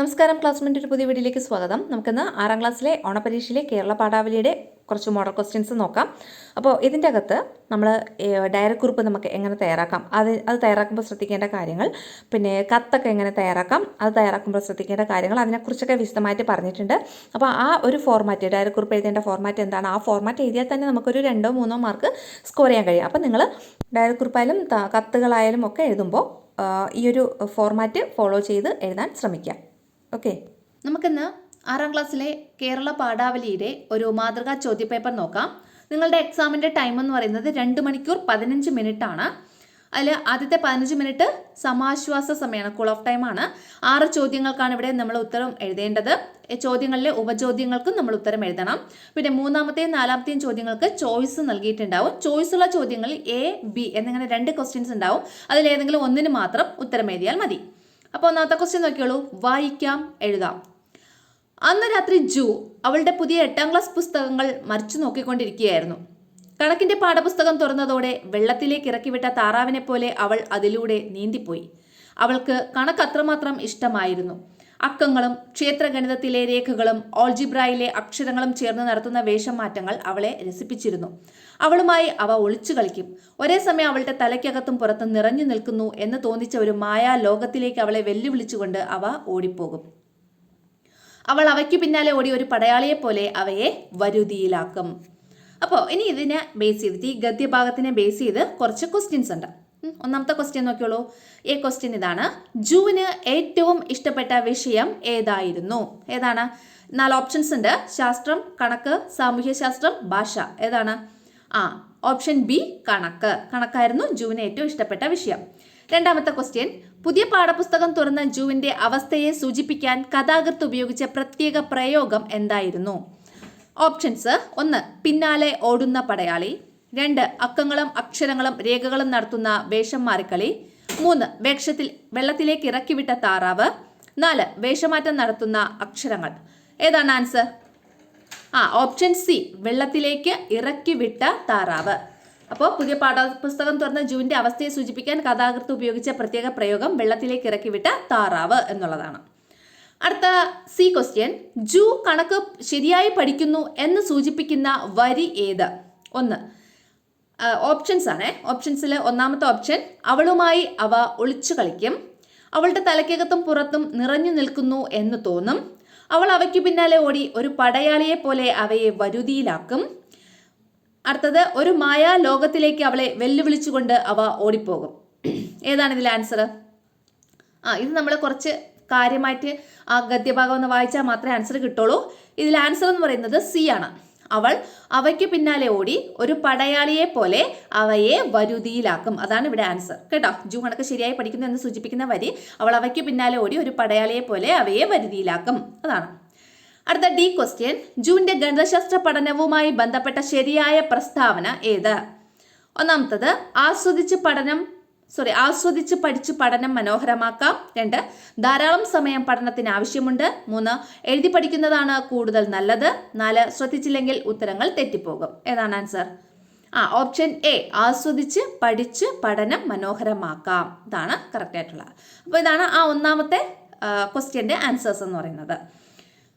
നമസ്കാരം, ക്ലാസ്മേറ്റ് ഒരു പുതിയ വീഡിയോയിലേക്ക് സ്വാഗതം. നമുക്കിന്ന് 6ാം ക്ലാസ്സിലെ ഓണപരീക്ഷയിലെ കേരള പാഠാവലിയുടെ കുറച്ച് മോഡൽ ക്വസ്റ്റ്യൻസ് നോക്കാം. അപ്പോൾ ഇതിൻ്റെ അകത്ത് നമ്മൾ ഡയറി കുറിപ്പ് നമുക്ക് എങ്ങനെ തയ്യാറാക്കാം, അത് തയ്യാറാക്കുമ്പോൾ ശ്രദ്ധിക്കേണ്ട കാര്യങ്ങൾ, പിന്നെ കത്തൊക്കെ എങ്ങനെ തയ്യാറാക്കാം, അത് തയ്യാറാക്കുമ്പോൾ ശ്രദ്ധിക്കേണ്ട കാര്യങ്ങൾ, അതിനെക്കുറിച്ചൊക്കെ വിശദമായിട്ട് പറഞ്ഞിട്ടുണ്ട്. അപ്പോൾ ആ ഒരു ഫോർമാറ്റ്, ഡയറി കുറിപ്പ് എഴുതേണ്ട ഫോർമാറ്റ് എന്താണ്, ആ ഫോർമാറ്റ് എഴുതിയാൽ തന്നെ നമുക്കൊരു 2-3 മാർക്ക് സ്കോർ ചെയ്യാൻ കഴിയും. അപ്പോൾ നിങ്ങൾ ഡയറി കുറിപ്പായാലും കത്തുകളായാലും ഒക്കെ എഴുതുമ്പോൾ ഈ ഒരു ഫോർമാറ്റ് ഫോളോ ചെയ്ത് എഴുതാൻ ശ്രമിക്കുക. ഓക്കെ, നമുക്കിന്ന് 6ാം ക്ലാസ്സിലെ കേരള പാഠാവലിയുടെ ഒരു മാതൃകാ ചോദ്യപേപ്പർ നോക്കാം. നിങ്ങളുടെ എക്സാമിൻ്റെ ടൈം എന്ന് പറയുന്നത് 2 മണിക്കൂർ 15 മിനിറ്റ് ആണ്. അതിൽ ആദ്യത്തെ 15 മിനിറ്റ് സമാശ്വാസ സമയമാണ്, കൂൾ ഓഫ് ടൈമാണ്. 6 ചോദ്യങ്ങൾക്കാണ് ഇവിടെ നമ്മൾ ഉത്തരം എഴുതേണ്ടത്. ചോദ്യങ്ങളിലെ ഉപചോദ്യങ്ങൾക്കും നമ്മൾ ഉത്തരം എഴുതണം. പിന്നെ 3ാമത്തെയും 4ാമത്തെയും ചോദ്യങ്ങൾക്ക് ചോയ്സ് നൽകിയിട്ടുണ്ടാവും. ചോയ്സുള്ള ചോദ്യങ്ങളിൽ A, B എന്നിങ്ങനെ 2 ക്വസ്റ്റ്യൻസ് ഉണ്ടാവും. അതിലേതെങ്കിലും ഒന്നിന് മാത്രം ഉത്തരം എഴുതിയാൽ മതി. അപ്പോൾ ഒന്നാമത്തെ ക്വസ്റ്റ്യൻ നോക്കിയോളൂ. വായിക്കാം, എഴുതാം. അന്ന് രാത്രി ജൂ അവളുടെ പുതിയ 8ാം ക്ലാസ് പുസ്തകങ്ങൾ മറിച്ചു നോക്കിക്കൊണ്ടിരിക്കുകയായിരുന്നു. കണക്കിന്റെ പാഠപുസ്തകം തുറന്നതോടെ വെള്ളത്തിലേക്ക് ഇറക്കിവിട്ട താറാവിനെ പോലെ അവൾ അതിലൂടെ നീന്തിപ്പോയി. അവൾക്ക് കണക്ക് അത്രമാത്രം ഇഷ്ടമായിരുന്നു. അക്കങ്ങളും ക്ഷേത്രഗണിതത്തിലെ രേഖകളും ഓൾജിബ്രായിലെ അക്ഷരങ്ങളും ചേർന്ന് നടത്തുന്ന വേഷം മാറ്റങ്ങൾ അവളെ രസിപ്പിച്ചിരുന്നു. അവളുമായി അവ ഒളിച്ചു കളിക്കും. ഒരേ സമയം അവളുടെ തലയ്ക്കകത്തും പുറത്തും നിറഞ്ഞു നിൽക്കുന്നു എന്ന് തോന്നിച്ച ഒരു മായാ ലോകത്തിലേക്ക് അവളെ വെല്ലുവിളിച്ചുകൊണ്ട് അവ ഓടിപ്പോകും. അവൾ അവയ്ക്ക് പിന്നാലെ ഓടി ഒരു പടയാളിയെ പോലെ അവയെ വരുതിയിലാക്കും. അപ്പോൾ ഇനി ഇതിനെ ബേസ് ചെയ്തിട്ട്, ഈ ഗദ്യഭാഗത്തിനെ ബേസ് ചെയ്ത് കുറച്ച് ക്വസ്റ്റ്യൻസ് ഉണ്ട്. ഒന്നാമത്തെ ക്വസ്റ്റ്യൻ നോക്കിയോളൂ. ക്വസ്റ്റ്യൻ ഇതാണ്. ജൂവിന് ഏറ്റവും ഇഷ്ടപ്പെട്ട വിഷയം ഏതായിരുന്നു? ഏതാണ്? 4 ഓപ്ഷൻസ് ഉണ്ട്. ശാസ്ത്രം, കണക്ക്, സാമൂഹ്യശാസ്ത്രം, ഭാഷ. ഏതാണ്? ഓപ്ഷൻ ബി, കണക്ക്. കണക്കായിരുന്നു ജൂവിന് ഏറ്റവും ഇഷ്ടപ്പെട്ട വിഷയം. രണ്ടാമത്തെ ക്വസ്റ്റ്യൻ. പുതിയ പാഠപുസ്തകം തുറന്ന ജൂവിന്റെ അവസ്ഥയെ സൂചിപ്പിക്കാൻ കഥാകൃത്ത് ഉപയോഗിച്ച പ്രത്യേക പ്രയോഗം എന്തായിരുന്നു? ഓപ്ഷൻസ്: 1 പിന്നാലെ ഓടുന്ന പടയാളി, 2 അക്കങ്ങളും അക്ഷരങ്ങളും രേഖകളും നടത്തുന്ന വേഷം മാറിക്കളി, 3 വെള്ളത്തിലേക്ക് ഇറക്കിവിട്ട താറാവ്, 4 വേഷമാറ്റം നടത്തുന്ന അക്ഷരങ്ങൾ. ഏതാണ് ആൻസർ? ഓപ്ഷൻ സി, വെള്ളത്തിലേക്ക് ഇറക്കിവിട്ട താറാവ്. അപ്പോൾ പുതിയ പാഠപുസ്തകം തുറന്ന ജൂവിന്റെ അവസ്ഥയെ സൂചിപ്പിക്കാൻ കഥാകൃത്ത് ഉപയോഗിച്ച പ്രത്യേക പ്രയോഗം വെള്ളത്തിലേക്ക് ഇറക്കിവിട്ട താറാവ് എന്നുള്ളതാണ്. അടുത്ത സി ക്വസ്റ്റ്യൻ. ജൂ കണക്ക് ശരിയായി പഠിക്കുന്നു എന്ന് സൂചിപ്പിക്കുന്ന വരി ഏത്? 1 ഓപ്ഷൻസ് ആണ്. ഓപ്ഷൻസിൽ ഒന്നാമത്തെ ഓപ്ഷൻ, അവളുമായി അവ ഒളിച്ചു കളിക്കും. അവളുടെ തലയ്ക്കകത്തും പുറത്തും നിറഞ്ഞു നിൽക്കുന്നു എന്ന് തോന്നും. അവൾ അവയ്ക്ക് പിന്നാലെ ഓടി ഒരു പടയാളിയെ പോലെ അവയെ വരുതിയിലാക്കും. അടുത്തത്, ഒരു മായാ ലോകത്തിലേക്ക് അവളെ വെല്ലുവിളിച്ചുകൊണ്ട് അവ ഓടിപ്പോകും. ഏതാണ് ഇതിൽ ആൻസർ? ഇത് നമ്മൾ കുറച്ച് കാര്യമായിട്ട് ആ ഗദ്യഭാഗം ഒന്ന് വായിച്ചാൽ മാത്രമേ ആൻസർ കിട്ടുള്ളൂ. ഇതിൽ ആൻസർ എന്ന് പറയുന്നത് സി ആണ്. അവൾ അവയ്ക്ക് പിന്നാലെ ഓടി ഒരു പടയാളിയെ പോലെ അവയെ വരുതിയിലാക്കും. അതാണ് ഇവിടെ ആൻസർ കേട്ടോ. ജൂ കണക്ക് ശരിയായി പഠിക്കുന്നു എന്ന് സൂചിപ്പിക്കുന്ന വരി, അവൾ അവയ്ക്ക് പിന്നാലെ ഓടി ഒരു പടയാളിയെ പോലെ അവയെ വരുതിയിലാക്കും. അതാണ്. അടുത്ത ഡി ക്വസ്റ്റ്യൻ. ജൂവിന്റെ ഗണിതശാസ്ത്ര പഠനവുമായി ബന്ധപ്പെട്ട ശരിയായ പ്രസ്താവന ഏത്? ഒന്നാമത്തത്, ആസ്വദിച്ച് പഠിച്ച് പഠനം മനോഹരമാക്കാം. 2 ധാരാളം സമയം പഠനത്തിന് ആവശ്യമുണ്ട്. 3 എഴുതി പഠിക്കുന്നതാണ് കൂടുതൽ നല്ലത്. 4 ശ്രദ്ധിച്ചില്ലെങ്കിൽ ഉത്തരങ്ങൾ തെറ്റിപ്പോകും. ഏതാണ് ആൻസർ? ഓപ്ഷൻ എ, ആസ്വദിച്ച് പഠിച്ച് പഠനം മനോഹരമാക്കാം. ഇതാണ് കറക്റ്റ് ആയിട്ടുള്ളത്. അപ്പോൾ ഇതാണ് ആ ഒന്നാമത്തെ ക്വസ്റ്റ്യൻ്റെ ആൻസേഴ്സ് എന്ന് പറയുന്നത്.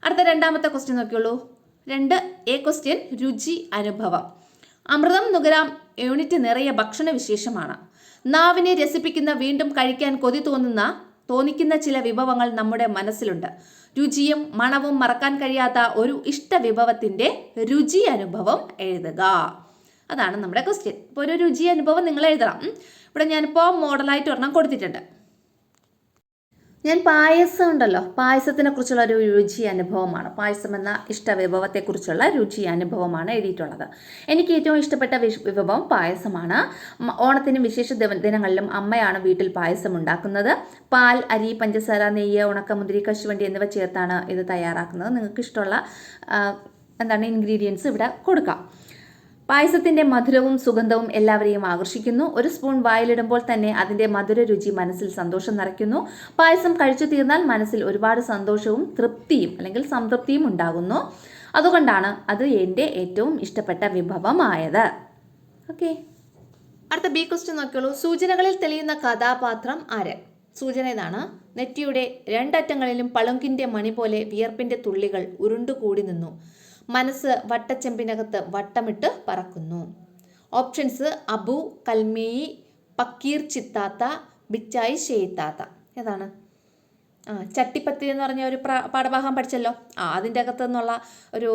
അടുത്ത രണ്ടാമത്തെ ക്വസ്റ്റ്യൻ നോക്കിയുള്ളൂ. 2 ക്വസ്റ്റ്യൻ. രുചി അനുഭവം. അമൃതം നുകരാം യൂണിറ്റ് നിറയെ ഭക്ഷണ വിശേഷമാണ്. നാവിനെ രസിപ്പിക്കുന്ന, വീണ്ടും കഴിക്കാൻ കൊതി തോന്നിക്കുന്ന ചില വിഭവങ്ങൾ നമ്മുടെ മനസ്സിലുണ്ട്. രുചിയും മണവും മറക്കാൻ കഴിയാത്ത ഒരു ഇഷ്ട വിഭവത്തിന്റെ രുചി അനുഭവം എഴുതുക. അതാണ് നമ്മുടെ ക്വസ്റ്റ്യൻ. ഇപ്പോൾ ഒരു രുചി അനുഭവം നിങ്ങൾ എഴുതണം. ഇവിടെ ഞാനിപ്പോൾ മോഡലായിട്ട് ഒരെണ്ണം കൊടുത്തിട്ടുണ്ട്. ഞാൻ പായസം ഉണ്ടല്ലോ, പായസത്തിനെ കുറിച്ചുള്ള ഒരു രുചി അനുഭവമാണ്, പായസം എന്ന ഇഷ്ട വിഭവത്തെക്കുറിച്ചുള്ള രുചി അനുഭവമാണ് എഴുതിയിട്ടുള്ളത്. എനിക്ക് ഏറ്റവും ഇഷ്ടപ്പെട്ട വിഭവം പായസമാണ്. ഓണത്തിനും വിശേഷ ദിനങ്ങളിലും അമ്മയാണ് വീട്ടിൽ പായസം ഉണ്ടാക്കുന്നത്. പാൽ, അരി, പഞ്ചസാര, നെയ്യ്, ഉണക്കമുന്തിരി, കശുവണ്ടി എന്നിവ ചേർത്താണ് ഇത് തയ്യാറാക്കുന്നത്. നിങ്ങൾക്ക് ഇഷ്ടമുള്ള ഇൻഗ്രീഡിയൻസ് ഇവിടെ കൊടുക്കാം. പായസത്തിന്റെ മധുരവും സുഗന്ധവും എല്ലാവരെയും ആകർഷിക്കുന്നു. ഒരു സ്പൂൺ വായിലിടുമ്പോൾ തന്നെ അതിന്റെ മധുര രുചി മനസ്സിൽ സന്തോഷം നിറയ്ക്കുന്നു. പായസം കഴിച്ചു തീർന്നാൽ മനസ്സിൽ ഒരുപാട് സന്തോഷവും തൃപ്തിയും അല്ലെങ്കിൽ സംതൃപ്തിയും ഉണ്ടാകുന്നു. അതുകൊണ്ടാണ് അത് എൻ്റെ ഏറ്റവും ഇഷ്ടപ്പെട്ട വിഭവമായത്. ഓക്കെ, അടുത്ത ബി ക്വസ്റ്റ്യൻ നോക്കിയോളൂ. സൂചനകളിൽ തെളിയുന്ന കഥാപാത്രം ആര്? സൂചന ഇതാണ്. നെറ്റിയുടെ രണ്ടറ്റങ്ങളിലും പളുങ്കിൻ്റെ മണി പോലെ വിയർപ്പിൻ്റെ തുള്ളികൾ ഉരുണ്ടുകൂടി നിന്നു. മനസ്സ് വട്ടച്ചെമ്പിനകത്ത് വട്ടമിട്ട് പറക്കുന്നു. ഓപ്ഷൻസ്: അബു, കൽമേയി, പക്കീർ ചിത്താത്ത, ബിച്ചായി ഷെയ്ത്താത്ത. ഏതാണ്? ചട്ടിപ്പത്തി എന്ന് പറഞ്ഞ ഒരു പാഠഭാഗം പഠിച്ചല്ലോ. അതിൻ്റെ അകത്തു നിന്നുള്ള ഒരു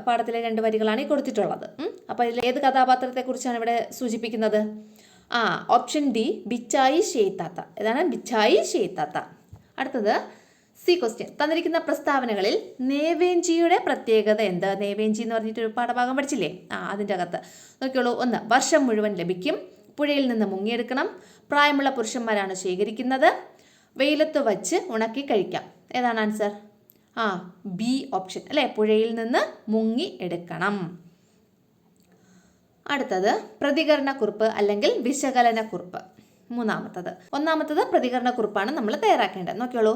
പാഠത്തിലെ 2 വരികളാണ് ഈ കൊടുത്തിട്ടുള്ളത്. അപ്പോൾ ഇതിൽ ഏത് കഥാപാത്രത്തെക്കുറിച്ചാണ് ഇവിടെ സൂചിപ്പിക്കുന്നത്? ഓപ്ഷൻ ഡി, ബിച്ചായി ഷെയ്ത്താത്ത. ഏതാണ്? ബിച്ചായി ഷെയ്ത്താത്ത. അടുത്തത് സി ക്വസ്റ്റ്യൻ. തന്നിരിക്കുന്ന പ്രസ്താവനകളിൽ നേവേഞ്ചിയുടെ പ്രത്യേകത എന്ത്? നേവേഞ്ചി എന്ന് പറഞ്ഞിട്ടൊരു പാഠഭാഗം പഠിച്ചില്ലേ? അതിൻ്റെ അകത്ത് നോക്കിയോളൂ. 1, വർഷം മുഴുവൻ ലഭിക്കും. പുഴയിൽ നിന്ന് മുങ്ങിയെടുക്കണം. പ്രായമുള്ള പുരുഷന്മാരാണ് ശേഖരിക്കുന്നത്. വെയിലത്ത് വച്ച് ഉണക്കി കഴിക്കാം. ഏതാണ് ആൻസർ? ബി ഓപ്ഷൻ അല്ലേ, പുഴയിൽ നിന്ന് മുങ്ങി എടുക്കണം. അടുത്തത് പ്രതികരണക്കുറിപ്പ് അല്ലെങ്കിൽ വിശകലനക്കുറിപ്പ്. 3. ഒന്നാമത്തത് പ്രതികരണക്കുറിപ്പാണ് നമ്മൾ തയ്യാറാക്കേണ്ടത്. നോക്കിയോളൂ.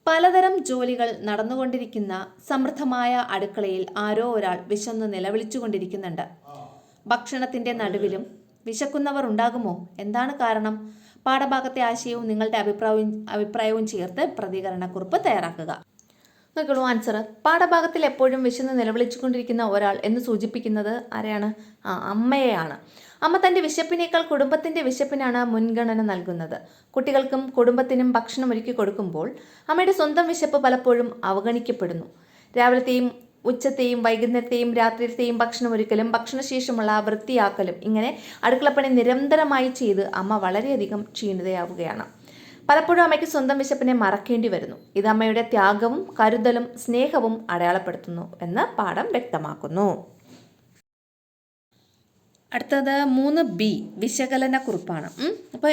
പലതരം ജോലികൾ നടന്നുകൊണ്ടിരിക്കുന്ന സമൃദ്ധമായ അടുക്കളയിൽ ആരോ ഒരാൾ വിശന്ന് നിലവിളിച്ചു കൊണ്ടിരിക്കുന്നുണ്ട്. ഭക്ഷണത്തിന്റെ നടുവിലും വിശക്കുന്നവർ ഉണ്ടാകുമോ? എന്താണ് കാരണം? പാഠഭാഗത്തെ ആശയവും നിങ്ങളുടെ അഭിപ്രായവും ചേർത്ത് പ്രതികരണക്കുറിപ്പ് തയ്യാറാക്കുക. നോക്കൂ ആൻസർ. പാഠഭാഗത്തിൽ എപ്പോഴും വിശന്ന് നിലവിളിച്ചുകൊണ്ടിരിക്കുന്ന ഒരാൾ എന്ന് സൂചിപ്പിക്കുന്നത് ആരെയാണ്? അമ്മയെയാണ്. അമ്മ തൻ്റെ വിശപ്പിനേക്കാൾ കുടുംബത്തിൻ്റെ വിശപ്പിനാണ് മുൻഗണന നൽകുന്നത്. കുട്ടികൾക്കും കുടുംബത്തിനും ഭക്ഷണം ഒരുക്കി കൊടുക്കുമ്പോൾ അമ്മയുടെ സ്വന്തം വിശപ്പ് പലപ്പോഴും അവഗണിക്കപ്പെടുന്നു. രാവിലത്തെയും ഉച്ചത്തെയും വൈകുന്നേരത്തെയും രാത്രിയിലത്തെയും ഭക്ഷണം ഒരുക്കലും ഭക്ഷണശേഷമുള്ള വൃത്തിയാക്കലും ഇങ്ങനെ അടുക്കളപ്പണി നിരന്തരമായി ചെയ്ത് അമ്മ വളരെയധികം ക്ഷീണിതയാവുകയാണ്. പലപ്പോഴും അമ്മയ്ക്ക് സ്വന്തം വിശപ്പിനെ മറക്കേണ്ടി വരുന്നു. ഇത് അമ്മയുടെ ത്യാഗവും കരുതലും സ്നേഹവും അടയാളപ്പെടുത്തുന്നു എന്ന് പാഠം വ്യക്തമാക്കുന്നു. അടുത്തത് 3B വിശകലനക്കുറിപ്പാണ്. അപ്പോൾ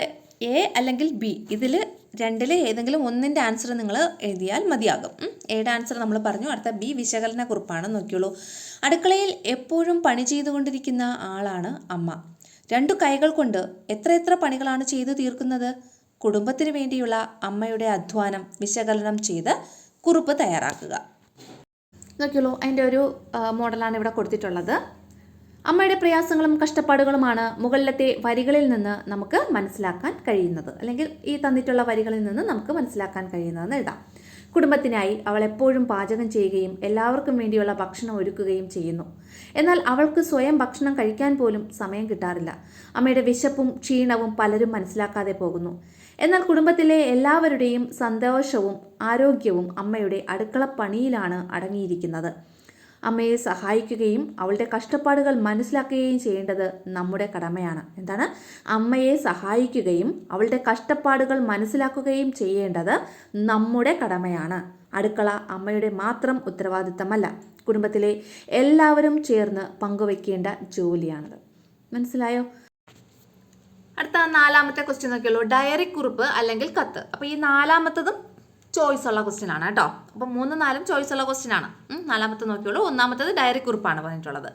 എ അല്ലെങ്കിൽ ബി, ഇതിൽ രണ്ടിൽ ഏതെങ്കിലും ഒന്നിൻ്റെ ആൻസർ നിങ്ങൾ എഴുതിയാൽ മതിയാകും. എയുടെ ആൻസർ നമ്മൾ പറഞ്ഞു. അടുത്ത ബി വിശകലനക്കുറിപ്പാണ്. നോക്കിയോളൂ. അടുക്കളയിൽ എപ്പോഴും പണി ചെയ്തുകൊണ്ടിരിക്കുന്ന ആളാണ് അമ്മ. 2 കൈകൾ കൊണ്ട് എത്ര പണികളാണ് ചെയ്തു തീർക്കുന്നത്? കുടുംബത്തിന് വേണ്ടിയുള്ള അമ്മയുടെ അധ്വാനം വിശകലനം ചെയ്ത് കുറിപ്പ് തയ്യാറാക്കുക. നോക്കിയോളൂ, അതിൻ്റെ ഒരു മോഡലാണ് ഇവിടെ കൊടുത്തിട്ടുള്ളത്. അമ്മയുടെ പ്രയാസങ്ങളും കഷ്ടപ്പാടുകളുമാണ് മുകളിലത്തെ വരികളിൽ നിന്ന് നമുക്ക് മനസ്സിലാക്കാൻ കഴിയുന്നത്, അല്ലെങ്കിൽ ഈ തന്നിട്ടുള്ള വരികളിൽ നിന്ന് നമുക്ക് മനസ്സിലാക്കാൻ കഴിയുന്നതെന്ന് എഴുതാം. കുടുംബത്തിനായി അവൾ എപ്പോഴും പാചകം ചെയ്യുകയും എല്ലാവർക്കും വേണ്ടിയുള്ള ഭക്ഷണം ഒരുക്കുകയും ചെയ്യുന്നു. എന്നാൽ അവൾക്ക് സ്വയം ഭക്ഷണം കഴിക്കാൻ പോലും സമയം കിട്ടാറില്ല. അമ്മയുടെ വിശപ്പും ക്ഷീണവും പലരും മനസ്സിലാക്കാതെ പോകുന്നു. എന്നാൽ കുടുംബത്തിലെ എല്ലാവരുടെയും സന്തോഷവും ആരോഗ്യവും അമ്മയുടെ അടുക്കളപ്പണിയിലാണ് അടങ്ങിയിരിക്കുന്നത്. അമ്മയെ സഹായിക്കുകയും അവളുടെ കഷ്ടപ്പാടുകൾ മനസ്സിലാക്കുകയും ചെയ്യേണ്ടത് നമ്മുടെ കടമയാണ്. എന്താണ്? അമ്മയെ സഹായിക്കുകയും അവളുടെ കഷ്ടപ്പാടുകൾ മനസ്സിലാക്കുകയും ചെയ്യേണ്ടത് നമ്മുടെ കടമയാണ്. അടുക്കള അമ്മയുടെ മാത്രം ഉത്തരവാദിത്തമല്ല, കുടുംബത്തിലെ എല്ലാവരും ചേർന്ന് പങ്കുവയ്ക്കേണ്ട ജോലിയാണത്. മനസ്സിലായോ? അടുത്ത 4ാമത്തെ ക്വസ്റ്റ്യൻ നോക്കിയുള്ളൂ. ഡയറി കുറിപ്പ് അല്ലെങ്കിൽ കത്ത്. അപ്പോൾ ഈ 4ാമത്തതും ചോയ്സ് ഉള്ള ക്വസ്റ്റ്യൻ ആണ് കേട്ടോ. അപ്പോൾ 3, 4 ചോയ്സ് ഉള്ള ക്വസ്റ്റ്യൻ ആണ്. 4ാമത്തെ നോക്കിയുള്ളൂ. 1ാമത്തത് ഡയറി കുറിപ്പാണ് പറഞ്ഞിട്ടുള്ളത്.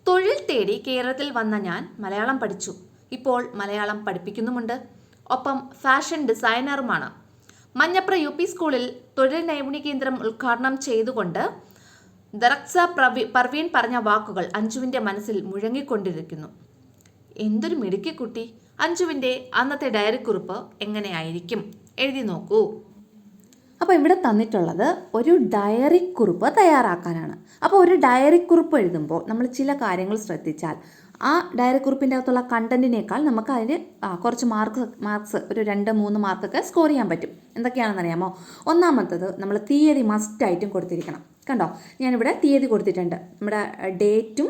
തൊഴിൽ തേടി കേരളത്തിൽ വന്ന ഞാൻ മലയാളം പഠിച്ചു. ഇപ്പോൾ മലയാളം പഠിപ്പിക്കുന്നുമുണ്ട്. ഒപ്പം ഫാഷൻ ഡിസൈനറുമാണ്. മഞ്ഞപ്ര UP സ്കൂളിൽ തൊഴിൽ നൈപുണ്യ കേന്ദ്രം ഉദ്ഘാടനം ചെയ്തുകൊണ്ട് ദറക്സ പർവീൻ പറഞ്ഞ വാക്കുകൾ അഞ്ജുവിൻ്റെ മനസ്സിൽ മുഴങ്ങിക്കൊണ്ടിരിക്കുന്നു. എന്തൊരു മിടുക്കി കുട്ടി! അഞ്ജുവിൻ്റെ അന്നത്തെ ഡയറി കുറിപ്പ് എങ്ങനെയായിരിക്കും? എഴുതി നോക്കൂ. അപ്പോൾ ഇവിടെ തന്നിട്ടുള്ളത് ഒരു ഡയറി കുറിപ്പ് തയ്യാറാക്കാനാണ്. അപ്പോൾ ഒരു ഡയറി കുറിപ്പ് എഴുതുമ്പോൾ നമ്മൾ ചില കാര്യങ്ങൾ ശ്രദ്ധിച്ചാൽ ആ ഡയറി കുറിപ്പിൻ്റെ അകത്തുള്ള കണ്ടന്റിനേക്കാൾ നമുക്ക് അതിന് കുറച്ച് മാർക്സ് ഒരു 2-3 മാർക്കൊക്കെ സ്കോർ ചെയ്യാൻ പറ്റും. എന്തൊക്കെയാണെന്ന് അറിയാമോ? ഒന്നാമത്തത്, നമ്മൾ തീയതി മസ്റ്റായിട്ടും കൊടുത്തിരിക്കണം. കണ്ടോ, ഞാനിവിടെ തീയതി കൊടുത്തിട്ടുണ്ട്. നമ്മുടെ ഡേറ്റും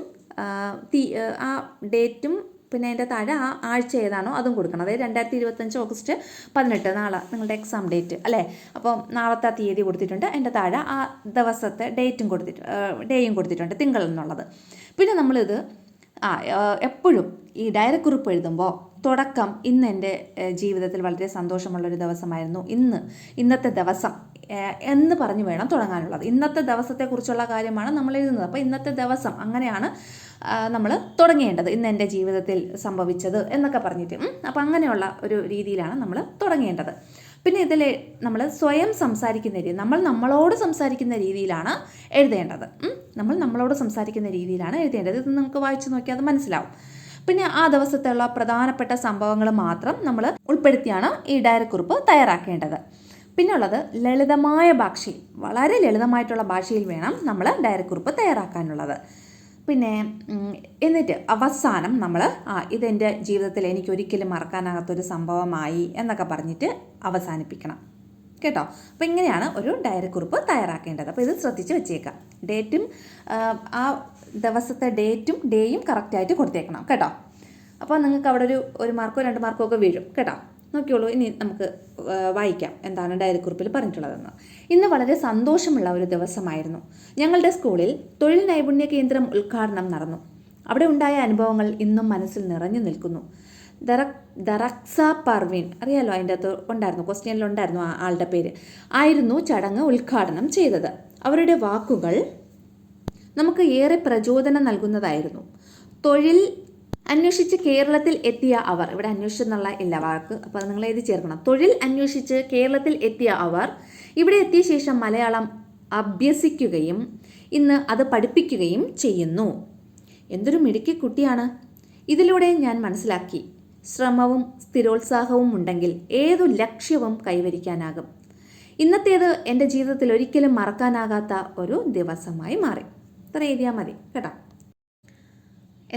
ആ ഡേറ്റും പിന്നെ അതിൻ്റെ താഴെ ആ ആഴ്ച ഏതാണോ അതും കൊടുക്കണം. അതായത് 2025 ഓഗസ്റ്റ് 18 നാളെ നിങ്ങളുടെ എക്സാം ഡേറ്റ് അല്ലേ. അപ്പോൾ നാളത്തെ തീയതി കൊടുത്തിട്ടുണ്ട്. അതിൻ്റെ താഴെ ആ ദിവസത്തെ ഡേയും കൊടുത്തിട്ടുണ്ട്, തിങ്കൾ എന്നുള്ളത്. പിന്നെ നമ്മളിത് എപ്പോഴും ഈ ഡയറി കുറിപ്പ് എഴുതുമ്പോൾ തുടക്കം ഇന്ന് എൻ്റെ ജീവിതത്തിൽ വളരെ സന്തോഷമുള്ളൊരു ദിവസമായിരുന്നു, ഇന്നത്തെ ദിവസം എന്ന് പറഞ്ഞ് വേണം തുടങ്ങാനുള്ളത്. ഇന്നത്തെ ദിവസത്തെക്കുറിച്ചുള്ള കാര്യമാണ് നമ്മൾ എഴുതുന്നത്. അപ്പോൾ ഇന്നത്തെ ദിവസം അങ്ങനെയാണ് നമ്മൾ തുടങ്ങേണ്ടത്. ഇന്ന് എൻ്റെ ജീവിതത്തിൽ സംഭവിച്ചത് എന്നൊക്കെ പറഞ്ഞിട്ട്. അപ്പോൾ അങ്ങനെയുള്ള ഒരു രീതിയിലാണ് നമ്മൾ തുടങ്ങേണ്ടത്. പിന്നെ ഇതിൽ നമ്മൾ സ്വയം സംസാരിക്കുന്ന രീതി, നമ്മൾ നമ്മളോട് സംസാരിക്കുന്ന രീതിയിലാണ് എഴുതേണ്ടത്. നമ്മൾ നമ്മളോട് സംസാരിക്കുന്ന രീതിയിലാണ് എഴുതേണ്ടത്. ഇത് നമുക്ക് വായിച്ച് നോക്കിയാൽ അത് മനസ്സിലാവും. പിന്നെ ആ ദിവസത്തുള്ള പ്രധാനപ്പെട്ട സംഭവങ്ങൾ മാത്രം നമ്മൾ ഉൾപ്പെടുത്തിയാണ് ഈ ഡയറി കുറിപ്പ് തയ്യാറാക്കേണ്ടത്. പിന്നെ ഉള്ളത് ലളിതമായ ഭാഷയിൽ, വളരെ ലളിതമായിട്ടുള്ള ഭാഷയിൽ വേണം നമ്മൾ ഡയറി കുറിപ്പ് തയ്യാറാക്കാനുള്ളത്. പിന്നെ എന്നിട്ട് അവസാനം നമ്മൾ ഇതെൻ്റെ ജീവിതത്തിൽ എനിക്ക് ഒരിക്കലും മറക്കാനാകാത്തൊരു സംഭവമായി എന്നൊക്കെ പറഞ്ഞിട്ട് അവസാനിപ്പിക്കണം കേട്ടോ. അപ്പോൾ ഇങ്ങനെയാണ് ഒരു ഡയറി കുറിപ്പ് തയ്യാറാക്കേണ്ടത്. അപ്പോൾ ഇത് ശ്രദ്ധിച്ച് വെച്ചേക്കാം. ഡേറ്റും ആ ദിവസത്തെ ഡേറ്റും ഡേയും കറക്റ്റായിട്ട് കൊടുത്തേക്കണം കേട്ടോ. അപ്പോൾ നിങ്ങൾക്ക് അവിടെ ഒരു മാർക്കോ 2 മാർക്കോ ഒക്കെ വീഴും കേട്ടോ. നോക്കിയോളൂ. ഇനി നമുക്ക് വായിക്കാം എന്താണ് ഡയറി കുറിപ്പിൽ പറഞ്ഞിട്ടുള്ളതെന്ന്. ഇന്ന് വളരെ സന്തോഷമുള്ള ഒരു ദിവസമായിരുന്നു. ഞങ്ങളുടെ സ്കൂളിൽ തൊഴിൽ നൈപുണ്യ കേന്ദ്രം ഉദ്ഘാടനം നടന്നു. അവിടെ ഉണ്ടായ അനുഭവങ്ങൾ ഇന്നും മനസ്സിൽ നിറഞ്ഞു നിൽക്കുന്നു. ദറക്സ പർവീൻ, അറിയാലോ, അതിൻ്റെ അകത്ത് ഉണ്ടായിരുന്നു, ക്വസ്റ്റ്യനിലുണ്ടായിരുന്നു ആ ആളുടെ പേര്, ആയിരുന്നു ചടങ്ങ് ഉദ്ഘാടനം ചെയ്തത്. അവരുടെ വാക്കുകൾ നമുക്ക് ഏറെ പ്രചോദനം നൽകുന്നതായിരുന്നു. തൊഴിൽ അന്വേഷിച്ച് കേരളത്തിൽ എത്തിയ അവർ, ഇവിടെ അന്വേഷിച്ചെന്നുള്ള ഇല്ല വാക്ക്, അപ്പോൾ നിങ്ങൾ എഴുതി ചേർക്കണം. തൊഴിൽ അന്വേഷിച്ച് കേരളത്തിൽ എത്തിയ അവർ ഇവിടെ എത്തിയ ശേഷം മലയാളം അഭ്യസിക്കുകയും ഇന്ന് അത് പഠിപ്പിക്കുകയും ചെയ്യുന്നു. എന്തൊരു മിടുക്കി കുട്ടിയാണ്. ഇതിലൂടെ ഞാൻ മനസ്സിലാക്കി, ശ്രമവും സ്ഥിരോത്സാഹവും ഉണ്ടെങ്കിൽ ഏതു ലക്ഷ്യവും കൈവരിക്കാനാകും. ഇന്നത്തേത് എൻ്റെ ജീവിതത്തിൽ ഒരിക്കലും മറക്കാനാകാത്ത ഒരു ദിവസമായി മാറി. ഇത്ര എഴുതിയാൽ മതി കേട്ടോ.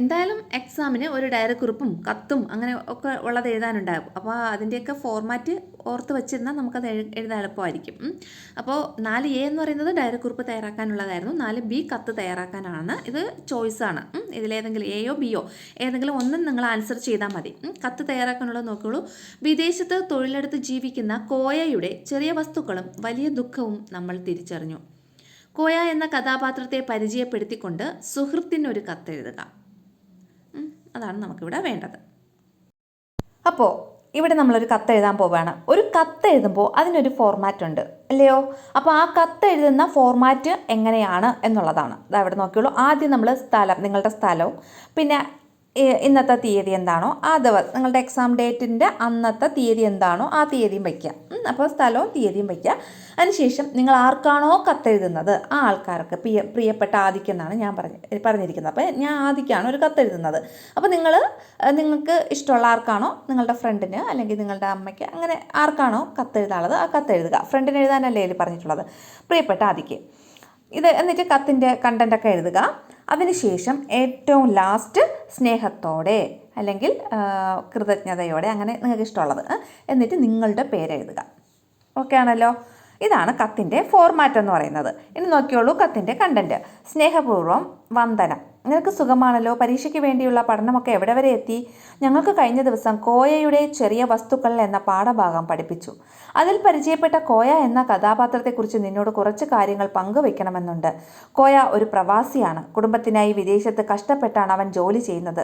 എന്തായാലും എക്സാമിന് ഒരു ഡയറി കുറിപ്പും കത്തും അങ്ങനെ ഒക്കെ ഉള്ളത് എഴുതാനുണ്ടാകും. അപ്പോൾ അതിൻ്റെയൊക്കെ ഫോർമാറ്റ് ഓർത്ത് വെച്ചിരുന്നാൽ നമുക്കത് എഴുതാൻ എളുപ്പമായിരിക്കും. അപ്പോൾ 4A എന്ന് പറയുന്നത് ഡയറി കുറിപ്പ് തയ്യാറാക്കാനുള്ളതായിരുന്നു. 4B കത്ത് തയ്യാറാക്കാനാണ്. ഇത് ചോയ്സാണ്. ഇതിലേതെങ്കിലും Aയോ Bയോ ഏതെങ്കിലും ഒന്നും നിങ്ങൾ ആൻസർ ചെയ്താൽ മതി. കത്ത് തയ്യാറാക്കാനുള്ളത് നോക്കിയോളൂ. വിദേശത്ത് തൊഴിലെടുത്ത് ജീവിക്കുന്ന കോയയുടെ ചെറിയ വസ്തുക്കളും വലിയ ദുഃഖവും നമ്മൾ തിരിച്ചറിഞ്ഞു. കോയ എന്ന കഥാപാത്രത്തെ പരിചയപ്പെടുത്തിക്കൊണ്ട് സുഹൃത്തിനൊരു കത്തെഴുതുക. അതാണ് നമുക്കിവിടെ വേണ്ടത്. അപ്പോൾ ഇവിടെ നമ്മളൊരു കത്ത് എഴുതാൻ പോവുകയാണ്. ഒരു കത്ത് എഴുതുമ്പോൾ അതിനൊരു ഫോർമാറ്റ് ഉണ്ട് അല്ലയോ? അപ്പോൾ ആ കത്ത് എഴുതുന്ന ഫോർമാറ്റ് എങ്ങനെയാണ് എന്നുള്ളതാണ്. ഇവിടെ നോക്കിയോളൂ. ആദ്യം നമ്മൾ നിങ്ങളുടെ സ്ഥലവും പിന്നെ ഇന്നത്തെ തീയതി എന്താണോ ആ നിങ്ങളുടെ എക്സാം ഡേറ്റിൻ്റെ അന്നത്തെ തീയതി എന്താണോ ആ തീയതിയും വയ്ക്കുക. അപ്പോൾ സ്ഥലവും തീയതിയും വയ്ക്കുക. അതിനുശേഷം നിങ്ങൾ ആർക്കാണോ കത്തെഴുതുന്നത് ആ ആൾക്കാർക്ക് പ്രിയപ്പെട്ട ആദിക്ക് എന്നാണ് ഞാൻ പറഞ്ഞിരിക്കുന്നത്. അപ്പോൾ ഞാൻ ആദിക്കാണ് ഒരു കത്തെഴുതുന്നത്. അപ്പോൾ നിങ്ങൾക്ക് ഇഷ്ടമുള്ള ആർക്കാണോ, നിങ്ങളുടെ ഫ്രണ്ടിന് അല്ലെങ്കിൽ നിങ്ങളുടെ അമ്മയ്ക്ക്, അങ്ങനെ ആർക്കാണോ കത്തെഴുതാനുള്ളത് ആ കത്തെഴുതുക. ഫ്രണ്ടിന് എഴുതാനല്ലേ ഇതിൽ പറഞ്ഞിട്ടുള്ളത്, പ്രിയപ്പെട്ട ആദിക്ക്. ഇത് എന്നിട്ട് കത്തിൻ്റെ കണ്ടൻ്റൊക്കെ എഴുതുക. അതിനുശേഷം ഏറ്റവും ലാസ്റ്റ് സ്നേഹത്തോടെ അല്ലെങ്കിൽ കൃതജ്ഞതയോടെ, അങ്ങനെ നിങ്ങൾക്ക് ഇഷ്ടമുള്ളത്, എന്നിട്ട് നിങ്ങളുടെ പേരെഴുതുക. ഓക്കെ ആണല്ലോ? ഇതാണ് കത്തിൻ്റെ ഫോർമാറ്റ് എന്ന് പറയുന്നത്. ഇനി നോക്കിയോളൂ കത്തിൻ്റെ കണ്ടൻറ്റ്. സ്നേഹപൂർവ്വം വന്ദനം. നിനക്ക് സുഖമാണല്ലോ? പരീക്ഷയ്ക്ക് വേണ്ടിയുള്ള പഠനമൊക്കെ എവിടെ വരെ എത്തി? ഞങ്ങൾക്ക് കഴിഞ്ഞ ദിവസം കോയയുടെ ചെറിയ വസ്തുക്കൾ എന്ന പാഠഭാഗം പഠിപ്പിച്ചു. അതിൽ പരിചയപ്പെട്ട കോയ എന്ന കഥാപാത്രത്തെക്കുറിച്ച് നിന്നോട് കുറച്ച് കാര്യങ്ങൾ പങ്കുവെക്കണമെന്നുണ്ട്. കോയ ഒരു പ്രവാസിയാണ്. കുടുംബത്തിനായി വിദേശത്ത് കഷ്ടപ്പെട്ടാണ് അവൻ ജോലി ചെയ്യുന്നത്.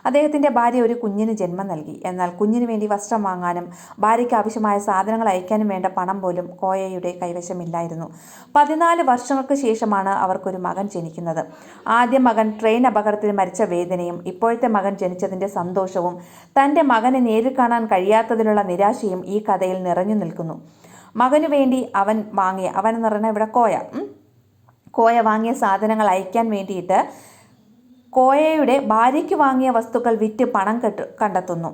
അദ്ദേഹത്തിൻ്റെ ഭാര്യ ഒരു കുഞ്ഞിന് ജന്മം നൽകി. എന്നാൽ കുഞ്ഞിന് വേണ്ടി വസ്ത്രം വാങ്ങാനും ഭാര്യയ്ക്ക് ആവശ്യമായ സാധനങ്ങൾ അയക്കാനും വേണ്ട പണം പോലും കോയയുടെ കൈവശമില്ലായിരുന്നു. 14 വർഷങ്ങൾക്ക് ശേഷമാണ് അവർക്കൊരു മകൻ ജനിക്കുന്നത്. ആദ്യ മകൻ ട്രെയിൻ അപകടത്തിൽ മരിച്ച വേദനയും ഇപ്പോഴത്തെ മകൻ ജനിച്ചതിൻ്റെ സന്തോഷവും തൻ്റെ മകനെ നേരിൽ കാണാൻ കഴിയാത്തതിലുള്ള നിരാശയും ഈ കഥയിൽ നിറഞ്ഞു നിൽക്കുന്നു. മകനു വേണ്ടി അവൻ എന്ന് പറഞ്ഞാൽ ഇവിടെ കോയ വാങ്ങിയ സാധനങ്ങൾ അയക്കാൻ വേണ്ടിയിട്ട് കോയയുടെ ഭാര്യയ്ക്ക് വാങ്ങിയ വസ്തുക്കൾ വിറ്റ് പണം കണ്ടെത്തുന്നു.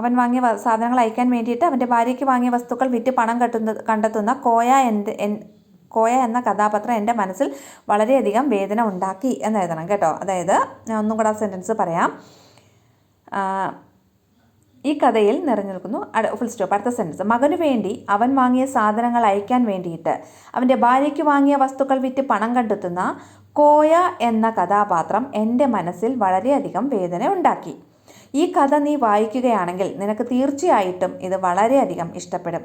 അവൻ വാങ്ങിയ സാധനങ്ങൾ അയക്കാൻ വേണ്ടിയിട്ട് അവൻ്റെ ഭാര്യയ്ക്ക് വാങ്ങിയ വസ്തുക്കൾ വിറ്റ് പണം കണ്ടെത്തുന്ന കോയ എന്ന കഥാപാത്രം എൻ്റെ മനസ്സിൽ വളരെയധികം വേദന ഉണ്ടാക്കി എന്ന് എഴുതണം കേട്ടോ. അതായത് ഞാൻ ഒന്നും കൂടെ ആ സെൻറ്റൻസ് പറയാം. ഈ കഥയിൽ നിറഞ്ഞു നിൽക്കുന്നു ഫുൾ സ്റ്റോപ്പ്. അടുത്ത സെൻറ്റൻസ്. മകനു വേണ്ടി അവൻ വാങ്ങിയ സാധനങ്ങൾ അയക്കാൻ വേണ്ടിയിട്ട് അവൻ്റെ ഭാര്യയ്ക്ക് വാങ്ങിയ വസ്തുക്കൾ വിറ്റ് പണം കണ്ടെത്തുന്ന കോയ എന്ന കഥാപാത്രം എൻ്റെ മനസ്സിൽ വളരെയധികം വേദന ഉണ്ടാക്കി. ഈ കഥ നീ വായിക്കുകയാണെങ്കിൽ നിനക്ക് തീർച്ചയായിട്ടും ഇത് വളരെയധികം ഇഷ്ടപ്പെടും.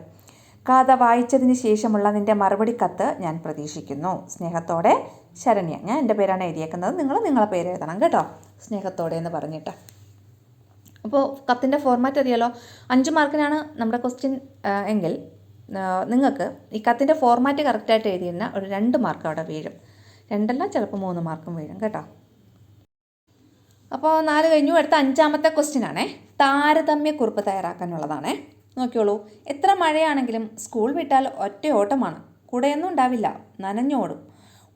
കഥ വായിച്ചതിന് ശേഷമുള്ള നിൻ്റെ മറുപടി കത്ത് ഞാൻ പ്രതീക്ഷിക്കുന്നു. സ്നേഹത്തോടെ ശരണ്യ. ഞാൻ എൻ്റെ പേരാണ് എഴുതിയേക്കുന്നത്. നിങ്ങളെ പേര് എഴുതണം കേട്ടോ, സ്നേഹത്തോടെ എന്ന് പറഞ്ഞിട്ട്. അപ്പോൾ കത്തിൻ്റെ ഫോർമാറ്റ് അറിയാലോ. 5 മാർക്കിനാണ് നമ്മുടെ ക്വസ്റ്റ്യൻ എങ്കിൽ നിങ്ങൾക്ക് ഈ കത്തിൻ്റെ ഫോർമാറ്റ് കറക്റ്റായിട്ട് എഴുതിയിരുന്ന ഒരു 2 മാർക്ക് അവിടെ വീഴും. 2 അല്ല, ചിലപ്പോൾ 3 മാർക്കും വീഴും കേട്ടോ. അപ്പോൾ 4 കഴിഞ്ഞു. അടുത്ത 5ാമത്തെ ക്വസ്റ്റ്യൻ ആണേ. താരതമ്യക്കുറിപ്പ് തയ്യാറാക്കാനുള്ളതാണേ. നോക്കിയോളൂ. എത്ര മഴയാണെങ്കിലും സ്കൂൾ വിട്ടാൽ ഒറ്റ ഓട്ടമാണ്. കൂടെയൊന്നും ഉണ്ടാവില്ല, നനഞ്ഞോടും.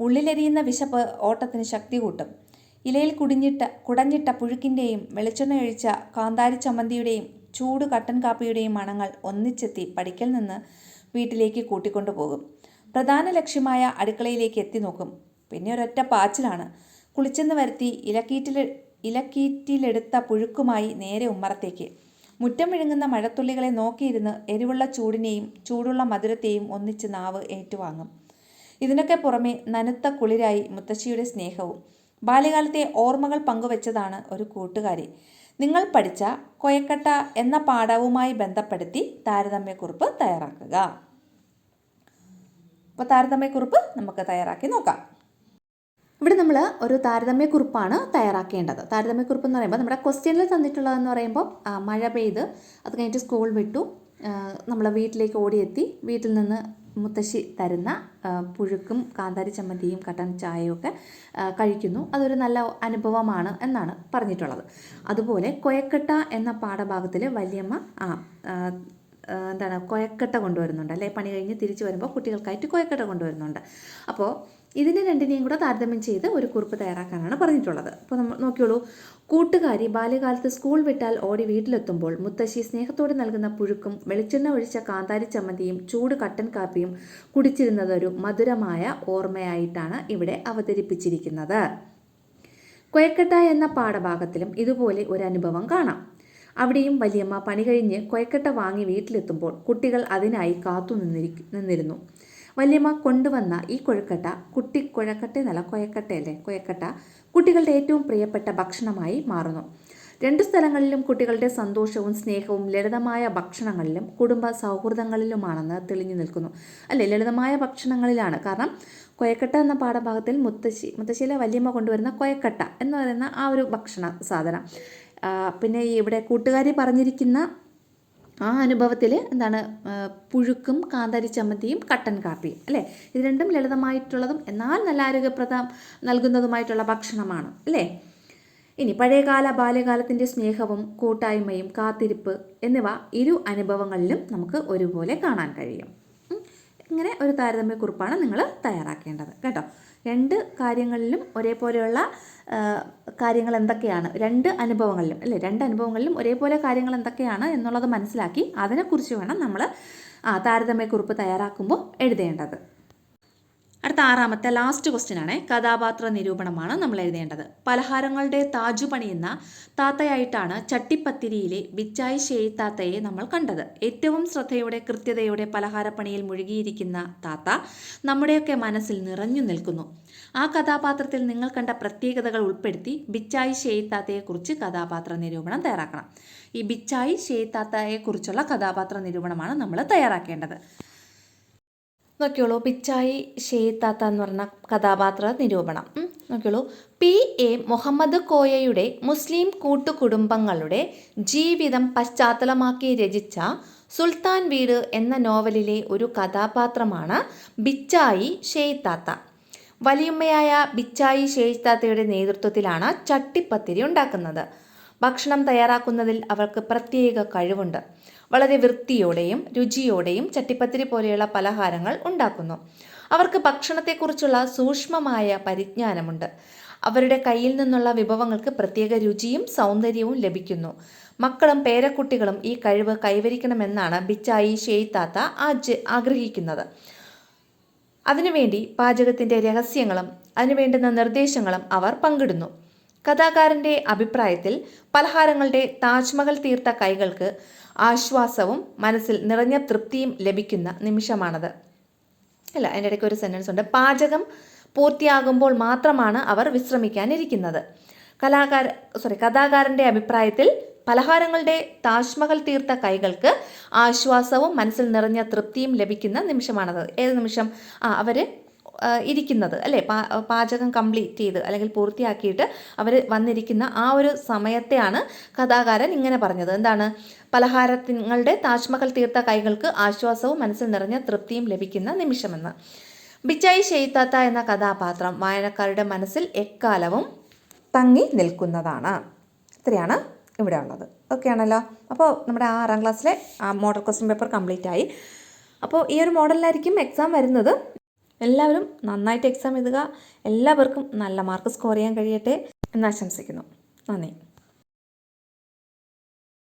ഉള്ളിലെരിയുന്ന വിശപ്പ് ഓട്ടത്തിന് ശക്തി കൂട്ടും. ഇലയിൽ കുടഞ്ഞിട്ട പുഴുക്കിൻ്റെയും വെളിച്ചെണ്ണയൊഴിച്ച കാന്താരി ചമ്മന്തിയുടെയും ചൂട് കട്ടൻ കാപ്പിയുടെയും മണങ്ങൾ ഒന്നിച്ചെത്തി പടിക്കൽ നിന്ന് വീട്ടിലേക്ക് കൂട്ടിക്കൊണ്ടുപോകും. പ്രധാന ലക്ഷ്യമായ അടുക്കളയിലേക്ക് എത്തി നോക്കും. പിന്നെ ഒരൊറ്റ പാച്ചിലാണ്. കുളിച്ചെന്ന് വരുത്തി ഇലക്കീറ്റിലെടുത്ത പുഴുക്കുമായി നേരെ ഉമ്മറത്തേക്ക്. മുറ്റം വിഴുങ്ങുന്ന മഴത്തുള്ളികളെ നോക്കിയിരുന്ന് എരിവുള്ള ചൂടിനെയും ചൂടുള്ള മധുരത്തെയും ഒന്നിച്ച് നാവ് ഏറ്റുവാങ്ങും. ഇതിനൊക്കെ പുറമെ നനുത്ത കുളിരായി മുത്തശ്ശിയുടെ സ്നേഹവും. ബാല്യകാലത്തെ ഓർമ്മകൾ പങ്കുവെച്ചതാണ് ഒരു കൂട്ടുകാരി. നിങ്ങൾ പഠിച്ച കൊയക്കട്ട എന്ന പാഠവുമായി ബന്ധപ്പെടുത്തി താരതമ്യക്കുറിപ്പ് തയ്യാറാക്കുക. അപ്പോൾ താരതമ്യക്കുറിപ്പ് നമുക്ക് തയ്യാറാക്കി നോക്കാം. ഇവിടെ നമ്മൾ ഒരു താരതമ്യക്കുറിപ്പാണ് തയ്യാറാക്കേണ്ടത്. താരതമ്യക്കുറിപ്പ് എന്ന് പറയുമ്പോൾ നമ്മുടെ ക്വസ്റ്റ്യനിൽ തന്നിട്ടുള്ളതെന്ന് പറയുമ്പോൾ മഴ പെയ്ത് അത് കഴിഞ്ഞിട്ട് സ്കൂൾ വിട്ടു, നമ്മൾ വീട്ടിലേക്ക് ഓടിയെത്തി, വീട്ടിൽ നിന്ന് മുത്തശ്ശി തരുന്ന പുഴുക്കും കാന്താരി ചമ്മന്തിയും കട്ടൻ ചായയും ഒക്കെ കഴിക്കുന്നു. അതൊരു നല്ല അനുഭവമാണ് എന്നാണ് പറഞ്ഞിട്ടുള്ളത്. അതുപോലെ കൊയക്കട്ട എന്ന പാഠഭാഗത്തിൽ വല്യമ്മ കൊയക്കട്ട കൊണ്ടുവരുന്നുണ്ട് അല്ലേ. പണി കഴിഞ്ഞ് തിരിച്ചു വരുമ്പോൾ കുട്ടികൾക്കായിട്ട് കൊയക്കട്ട കൊണ്ടുവരുന്നുണ്ട്. അപ്പോൾ ഇതിനെ രണ്ടിനെയും കൂടെ താരതമ്യം ചെയ്ത് ഒരു കുറിപ്പ് തയ്യാറാക്കാനാണ് പറഞ്ഞിട്ടുള്ളത്. അപ്പോൾ നമ്മൾ നോക്കിയോളൂ. കൂട്ടുകാരി ബാല്യകാലത്ത് സ്കൂൾ വിട്ടാൽ ഓടി വീട്ടിലെത്തുമ്പോൾ മുത്തശ്ശി സ്നേഹത്തോടെ നൽകുന്ന പുഴുക്കും വെളിച്ചെണ്ണ ഒഴിച്ച കാന്താരി ചമ്മന്തിയും ചൂട് കട്ടൻ കാപ്പിയും കുടിച്ചിരുന്നതൊരു മധുരമായ ഓർമ്മയായിട്ടാണ് ഇവിടെ അവതരിപ്പിച്ചിരിക്കുന്നത്. കൊയക്കട്ട എന്ന പാഠഭാഗത്തിലും ഇതുപോലെ ഒരു അനുഭവം കാണാം. അവിടെയും വല്യമ്മ പണി കഴിഞ്ഞ് കൊയക്കട്ട വാങ്ങി വീട്ടിലെത്തുമ്പോൾ കുട്ടികൾ അതിനായി നിന്നിരുന്നു. വല്യമ്മ കൊണ്ടുവന്ന ഈ കൊഴക്കട്ട കൊയക്കട്ട കുട്ടികളുടെ ഏറ്റവും പ്രിയപ്പെട്ട ഭക്ഷണമായി മാറുന്നു. രണ്ടു സ്ഥലങ്ങളിലും കുട്ടികളുടെ സന്തോഷവും സ്നേഹവും ലളിതമായ ഭക്ഷണങ്ങളിലും കുടുംബ സൗഹൃദങ്ങളിലുമാണെന്ന് തെളിഞ്ഞു നിൽക്കുന്നു. അല്ലേ, ലളിതമായ ഭക്ഷണങ്ങളിലാണ്. കാരണം കൊയക്കട്ട എന്ന പാഠഭാഗത്തിൽ മുത്തശ്ശിയിലെ വല്യമ്മ കൊണ്ടുവരുന്ന കൊയക്കട്ട എന്ന് പറയുന്ന ആ ഒരു ഭക്ഷണ സാധനം, പിന്നെ ഇവിടെ കൂട്ടുകാരി പറഞ്ഞിരിക്കുന്ന ആ അനുഭവത്തിൽ പുഴുക്കും കാന്താരി ചമ്മന്തിയും കട്ടൻ കാപ്പിയും അല്ലേ. ഇത് രണ്ടും ലളിതമായിട്ടുള്ളതും എന്നാൽ നല്ല ആരോഗ്യപ്രദം നൽകുന്നതുമായിട്ടുള്ള ഭക്ഷണമാണ് അല്ലേ. ഇനി പഴയകാല ബാല്യകാലത്തിൻ്റെ സ്നേഹവും കൂട്ടായ്മയും കാത്തിരിപ്പ് എന്നിവ ഇരു അനുഭവങ്ങളിലും നമുക്ക് ഒരുപോലെ കാണാൻ കഴിയും. ഇങ്ങനെ ഒരു താരതമ്യക്കുറിപ്പാണ് നിങ്ങൾ തയ്യാറാക്കേണ്ടത് കേട്ടോ. രണ്ട് കാര്യങ്ങളിലും ഒരേപോലെയുള്ള കാര്യങ്ങൾ എന്തൊക്കെയാണ്, രണ്ട് അനുഭവങ്ങളിലും ഒരേപോലെ കാര്യങ്ങൾ എന്തൊക്കെയാണ് എന്നുള്ളത് മനസ്സിലാക്കി അതിനെക്കുറിച്ച് വേണം നമ്മൾ താരതമ്യക്കുറിപ്പ് തയ്യാറാക്കുമ്പോൾ എഴുതേണ്ടത്. അടുത്ത ആറാമത്തെ ലാസ്റ്റ് ക്വസ്റ്റ്യൻ ആണ്. കഥാപാത്ര നിരൂപണമാണ് നമ്മൾ എഴുതേണ്ടത്. പലഹാരങ്ങളുടെ താജു പണിയുന്ന താത്തയായിട്ടാണ് ചട്ടിപ്പത്തിരിയിലെ ബിച്ചായി ഷേയ് താത്തയെ നമ്മൾ കണ്ടത്. ഏറ്റവും ശ്രദ്ധയോടെ കൃത്യതയോടെ പലഹാരപ്പണിയിൽ മുഴുകിയിരിക്കുന്ന താത്ത നമ്മുടെയൊക്കെ മനസ്സിൽ നിറഞ്ഞു നിൽക്കുന്നു. ആ കഥാപാത്രത്തിൽ നിങ്ങൾ കണ്ട പ്രത്യേകതകൾ ഉൾപ്പെടുത്തി ബിച്ചായി ഷേയ് താത്തയെക്കുറിച്ച് കഥാപാത്ര നിരൂപണം തയ്യാറാക്കണം. ഈ ബിച്ചായി ഷേയ് താത്തയെക്കുറിച്ചുള്ള കഥാപാത്ര നിരൂപണമാണ് നമ്മൾ തയ്യാറാക്കേണ്ടത്. നോക്കിയോളൂ, ബിച്ചായി ഷേയ് താത്ത എന്ന് പറഞ്ഞ കഥാപാത്ര നിരൂപണം നോക്കിയോളൂ. P.A. മുഹമ്മദ് കോയയുടെ മുസ്ലിം കൂട്ടുകുടുംബങ്ങളുടെ ജീവിതം പശ്ചാത്തലമാക്കി രചിച്ച സുൽത്താൻ വീട് എന്ന നോവലിലെ ഒരു കഥാപാത്രമാണ് ബിച്ചായി ഷേയ് താത്ത. വലിയുമ്മയായ ബിച്ചായി ഷേയ് താത്തയുടെ നേതൃത്വത്തിലാണ് ചട്ടിപ്പത്തിരി ഉണ്ടാക്കുന്നത്. ഭക്ഷണം തയ്യാറാക്കുന്നതിൽ അവർക്ക് പ്രത്യേക കഴിവുണ്ട്. വളരെ വൃത്തിയോടെയും രുചിയോടെയും ചട്ടിപ്പത്തിരി പോലെയുള്ള പലഹാരങ്ങൾ ഉണ്ടാക്കുന്നു. അവർക്ക് ഭക്ഷണത്തെക്കുറിച്ചുള്ള സൂക്ഷ്മമായ പരിജ്ഞാനമുണ്ട്. അവരുടെ കയ്യിൽ നിന്നുള്ള വിഭവങ്ങൾക്ക് പ്രത്യേക രുചിയും സൗന്ദര്യവും ലഭിക്കുന്നു. മക്കളും പേരക്കുട്ടികളും ഈ കഴിവ് കൈവരിക്കണമെന്നാണ് ബിച്ചായി ഷേയ് താത്ത ആഗ്രഹിക്കുന്നത്. അതിനുവേണ്ടി പാചകത്തിൻ്റെ രഹസ്യങ്ങളും അതിനുവേണ്ടുന്ന നിർദ്ദേശങ്ങളും അവർ പങ്കിടുന്നു. കഥാകാരൻ്റെ അഭിപ്രായത്തിൽ പലഹാരങ്ങളുടെ താജ്മഹൽ തീർത്ത കൈകൾക്ക് ആശ്വാസവും മനസ്സിൽ നിറഞ്ഞ തൃപ്തിയും ലഭിക്കുന്ന നിമിഷമാണത്. അല്ല, അതിൻ്റെ ഇടയ്ക്ക് ഒരു സെൻറ്റൻസ് ഉണ്ട്. പാചകം പൂർത്തിയാകുമ്പോൾ മാത്രമാണ് അവർ വിശ്രമിക്കാനിരിക്കുന്നത്. കഥാകാരൻ്റെ അഭിപ്രായത്തിൽ പലഹാരങ്ങളുടെ താജ്മഹൽ തീർത്ത കൈകൾക്ക് ആശ്വാസവും മനസ്സിൽ നിറഞ്ഞ തൃപ്തിയും ലഭിക്കുന്ന നിമിഷമാണത്. ഏത് നിമിഷം? അവർ ഇരിക്കുന്നത് അല്ലേ, പാചകം കംപ്ലീറ്റ് ചെയ്ത് അല്ലെങ്കിൽ പൂർത്തിയാക്കിയിട്ട് അവർ വന്നിരിക്കുന്ന ആ ഒരു സമയത്തെയാണ് കഥാകാരൻ ഇങ്ങനെ പറഞ്ഞത്. എന്താണ്? പലഹാരങ്ങളുടെ താജ്മഹൽ തീർത്ത കൈകൾക്ക് ആശ്വാസവും മനസ്സിൽ നിറഞ്ഞ തൃപ്തിയും ലഭിക്കുന്ന നിമിഷമെന്ന്. ബിച്ചായി ഷേയ് താത്ത എന്ന കഥാപാത്രം വായനക്കാരുടെ മനസ്സിൽ എക്കാലവും തങ്ങി നിൽക്കുന്നതാണ്. ഇത്രയാണ് ഇവിടെ ഉള്ളത്. ഓക്കെ ആണല്ലോ. അപ്പോൾ നമ്മുടെ 6ാം ക്ലാസ്സിലെ മോഡൽ ക്വസ്റ്റ്യൻ പേപ്പർ കംപ്ലീറ്റ് ആയി. അപ്പോൾ ഈ ഒരു മോഡലിലായിരിക്കും എക്സാം വരുന്നത്. എല്ലാവരും നന്നായിട്ട് എക്സാം എഴുതുക. എല്ലാവർക്കും നല്ല മാർക്ക് സ്കോർ ചെയ്യാൻ കഴിയട്ടെ എന്ന് ആശംസിക്കുന്നു. നന്ദി.